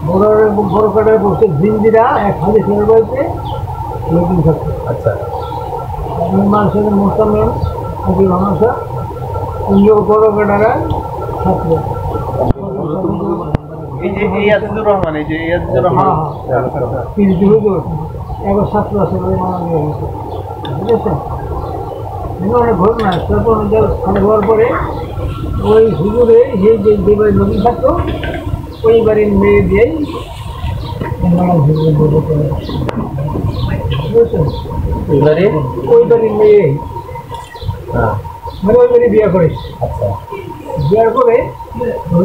বড় কাটায় বসে জিঞ্জিরা এক হাতে ছেড়ে রয়েছে নতুন ছাত্র। আচ্ছা মানুষের মোস্তামেম হাজির মানুষা তিনজন বড় কাটারা ছাত্র। এই যে এই আজিজুর রহমান, এই যে এই আজিজুর রহমান কিন্তু হুজুর একবার ছাত্র আছে বলে মানা দিয়ে গেছে, বুঝেছেন? অনেক ঘটনা তারপর খানে হওয়ার পরে ওই হুজুরে যে বাড়ির নতুন ছাত্র ওই বাড়ির মেয়ে দিয়েই বুঝেছেন? ওই বাড়ির মেয়ে মানে ওই বাড়ি বিয়ে করিস। আচ্ছা বিয়ার করে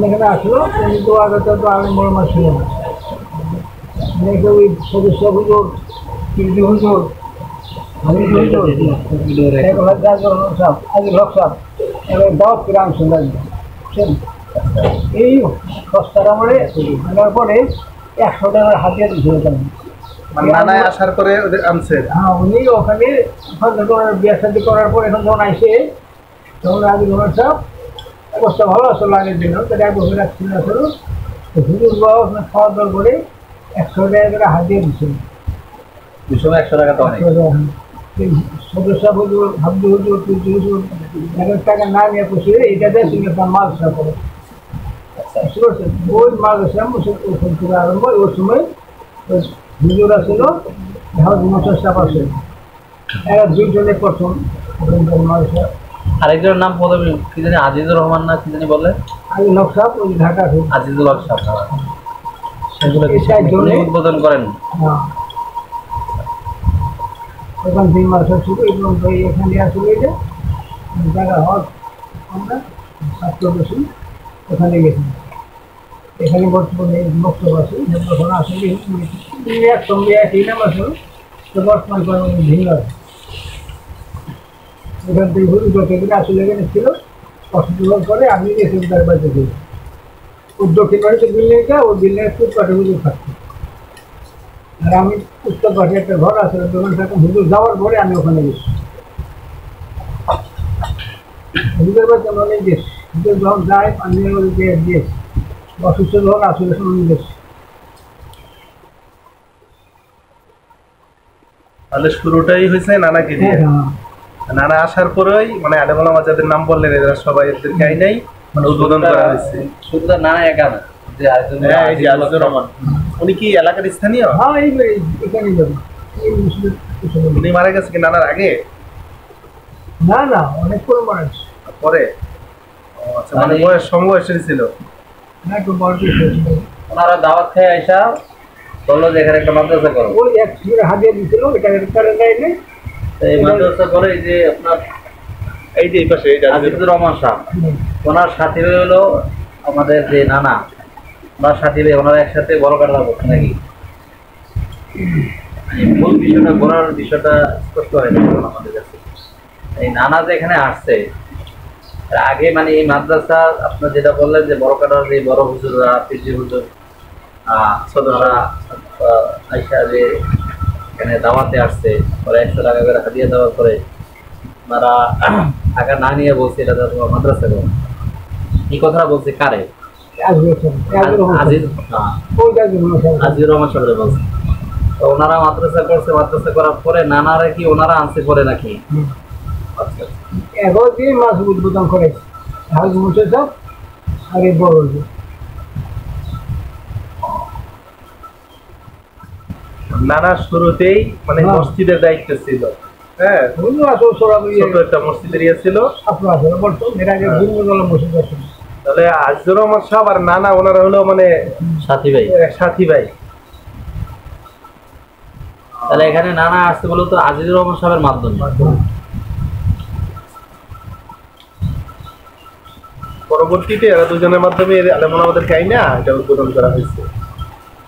এখানে আসলো, কিন্তু আগে তো আগে বড় মাস ছিল না। ওই সদস্য হুজুর কিন্তু হুজুর দাওয়াত করে আনছেন এই সস্তার আমলে আনার পরে 100 টাকার হাতিয়ে দিয়েছিল। নানায় আসার পরে ওদের আনছে। হ্যাঁ উনি ওখানে বিয়ে শাদি করার পর এখন যখন আসে তখন আগে ধরুন সব অবস্থা ভালো আসলো আগের দিন, তাহলে 1 বছর রাখছিল আসলো হুজুর বাবা ওখানে খাওয়া দাওয়া করে 100 টাকা করে হাতিয়ে দিচ্ছিল। 100 টাকা তো সদস্য হুজুর হাবজু হুজুর তুলসি হুজুর 1 টাকা না নিয়ে পুষিয়ে এটা দিয়ে তুমি একটা মাদ্রাসা করো। বুঝতে পারছেন? ওই মাদ্রাসা থেকে আরম্ভ ওই সময় হুজুরা ছিল মোস্তাফ আছে, এরা 2 জনে প্রথম মাদ্রাসা। আরেকজনের নাম প্রথমে কি জানি আজিজুর রহমান না কি জানি বলে, আলী হক সাহেব ওই ঢাকা থেকে আজিজুল হক সাহেব, সেগুলো উদ্বোধন করেন। হ্যাঁ ওখান 3 মাস ছিল এবং এখানে আসলে এটা জায়গা হক আমরা ছাত্র বসি ওখানে গেছি। এখানে বর্তমানে বক্তব্য আছে যখন আসলে একসঙ্গে একই নাম আসলো তো বর্তমান ভিন্ন আছে। এখান থেকে হুজুর আসলে এখানে ছিল অসুবিধার পরে আমি গেছি তার বাড়িতে গেছি। দক্ষিণ বাড়িতে বিল্ডিংটা ওই বিল্ডিংয়ের ফুটপাতে হুজুর থাকতো, আর আমি উত্তর পাশে একটা ঘর আছে দোকান থাকতাম। হুজুর যাওয়ার পরে আমি ওখানে গেছি, হুজুরের বাড়িতে আমরা অনেক গেছি। হুজুর যখন যায় আমি গিয়েছি, অসুস্থ যখন আসলে শুনে গেছি। তাহলে শুরুটাই হয়েছে নানাকে দিয়ে। নানা আসার পরেই মানে আলেমুল আমাজ যাদের নাম বললেন এরা সবাই এদেরকে আইনাই মানে উদ্বোধন করা হয়েছে। শুধু নানা একা না, যে আজিজুর রহমান উনি কি এলাকার স্থানীয়? হ্যাঁ এখানেই যাবো। উনি মারা গেছে কি নানার আগে? না না অনেক পরে মারা গেছে। পরে? আচ্ছা মানে বয়স সমবয়সের ছিল না, একটু বড় ওনারা দাওয়াত খেয়ে আসা বললো যে এখানে একটা মাদ্রাসা করো। ওই এক হাজিয়া দিয়েছিল এটা দেয়নি। এই মাদ্রাসা করে এই যে আপনার এই যে এই পাশে আজিজুর রহমান সাহেব, ওনার সাথী হলো আমাদের যে নানা, ওনার সাথী ওনারা একসাথে বড় কাটা করছে নাকি? মূল বিষয়টা বলার বিষয়টা স্পষ্ট হয় না আমাদের কাছে। এই নানা যে এখানে আসছে আগে মানে এই মাদ্রাসা আপনার যেটা বললেন যে বড় কাটার যে বড় হুজুররা পিজি হুজুর সদরা আইসা যে এখানে দাওয়াতে আসছে, ওরা 100 টাকা করে হাদিয়া দেওয়ার পরে ওনারা টাকা না নিয়ে বলছে এটা তোমার মাদ্রাসা করো। এই কথা বলছে কারে? আজিজুর রহমান সাহেব বলছে। তো ওনারা মাদ্রাসা করছে, মাদ্রাসা করার পরে নানারা কি ওনারা আনছে পরে নাকি? আচ্ছা এখন কি মাছ উদ্বোধন করেছে আগে বড় নানা শুরুতেই মানে মসজিদের দায়িত্ব ছিল। হ্যাঁ ছোট একটা মসজিদের ইয়ে ছিল। তাহলে আজিজুর রহমান সাহেব আর নানা ওনারা হলো মানে সাথী ভাই। তাহলে এখানে নানা আসতে বলো তো আজিজুর রহমান সাহেবের মাধ্যমে। পরবর্তীতে এরা দুজনের মাধ্যমে আলেমুল আমাদেরকে আইনা এটা উদ্বোধন করা হয়েছে।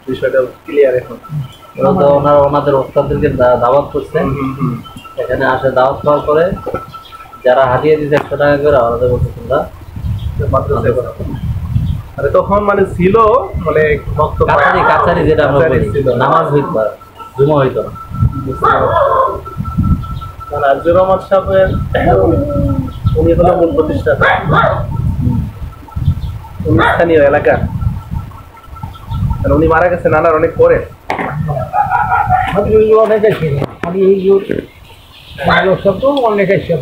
বিষয়টা ক্লিয়ার এখন। ওনারা ওনাদের ওস্তাদদেরকে দাওয়াত করছে, এখানে আসে দাওয়াত খাওয়ার পরে যারা হারিয়ে দিচ্ছে 100 টাকা করে ওনাদের বলছে তোমরা মাদ্রাসায় করো। আরে তখন মানে ছিল মানে কাছারি যেটা আমরা বলি নামাজ হইতো না, জুমা হইতো না। মানে আজিজুর রহমান সাহেবের উনি হলো মূল প্রতিষ্ঠাতা, স্থানীয় এলাকার মানে উনি মারা গেছে নানার অনেক পরে। হাবিব হুজুর অনেক আছে, হাবিব হুজুর মাদক সব তো অনেক আছে।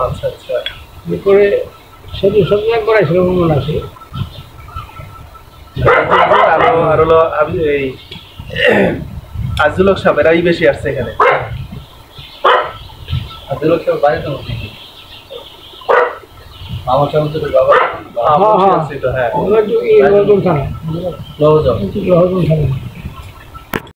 আচ্ছা আচ্ছা। এরপরে শুধু সব একবার আসছিল মনে আছে। আর হলো এই আজিজুল হক সাহেব এরাই বেশি আসছে এখানে। আজিজুল হক সাহেব বাড়ি তো মামা সাহেবের বাবা হ্যাঁ হ্যাঁ। হ্যাঁ, হ্যাঁ ওগুলো তো এই রতন থানা, লহজন রতন থানা।